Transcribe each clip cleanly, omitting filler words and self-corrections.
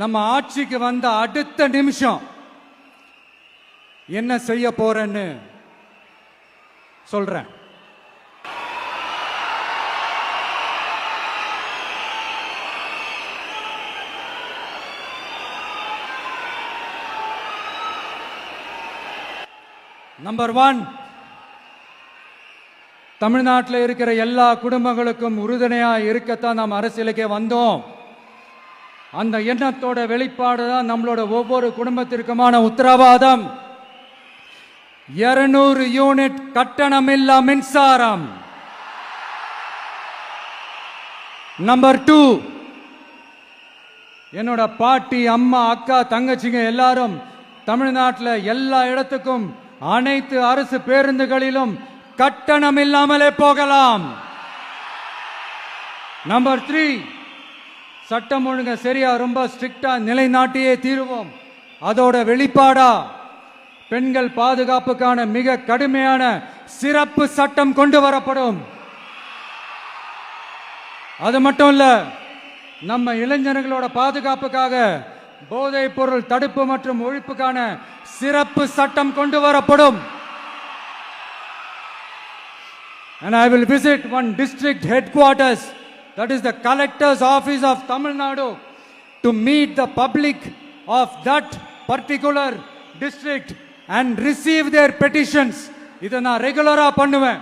நம்ம ஆட்சிக்கு வந்த அடுத்த நிமிஷம் என்ன செய்ய போறேன்னு சொல்றேன். நம்பர் 1, தமிழ்நாட்டில் இருக்கிற எல்லா குடும்பங்களுக்கும் உறுதுணையா இருக்கத்தான் நாம் அரசியலுக்கே வந்தோம். அந்த எண்ணத்தோட வெளிப்பாடு தான் நம்மளோட ஒவ்வொரு குடும்பத்திற்குமான உத்தரவாதம். 200 யூனிட் கட்டணமில்லா மின்சாரம். நம்பர் 2, என்னோட பாட்டி, அம்மா, அக்கா, தங்கச்சிங்க எல்லாரும் தமிழ்நாட்டில் எல்லா இடத்துக்கும் அனைத்து அரசு பேருந்துகளிலும் கட்டணம் இல்லாமலே போகலாம். நம்பர் 3, சட்டம் ஒழுங்க சரியா ரொம்ப ஸ்ட்ரிக்டா நிலைநாட்டியே தீருவோம். அதோட வெளிப்பாடா பெண்கள் பாதுகாப்புக்கான மிக கடுமையான சிறப்பு சட்டம் கொண்டு வரப்படும். அது மட்டும் இல்ல, நம்ம இளைஞர்களோட பாதுகாப்புக்காக போதைப் பொருள் தடுப்பு மற்றும் ஒழிப்புக்கான சிறப்பு சட்டம் கொண்டு வரப்படும். And I will visit one district headquarters, that is the collector's office of Tamil Nadu, to meet the public of that particular district and receive their petitions. இதை நான் ரெகுலரா பண்ணுவேன்.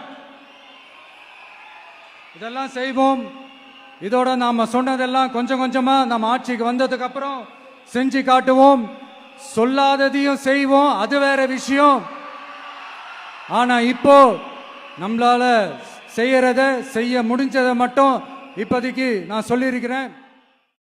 இதெல்லாம் செய்வோம். இதோட நாம சொன்னதெல்லாம் கொஞ்சம் கொஞ்சமா நம்ம ஆட்சிக்கு வந்ததுக்கு அப்புறம் செஞ்சு காட்டுவோம். சொல்லாததையும் செய்வோம், அது வேற விஷயம். ஆனா இப்போ நம்மளால செய்யறத செய்ய முடிஞ்சதை மட்டும் இப்போதைக்கு நான் சொல்லியிருக்கிறேன்.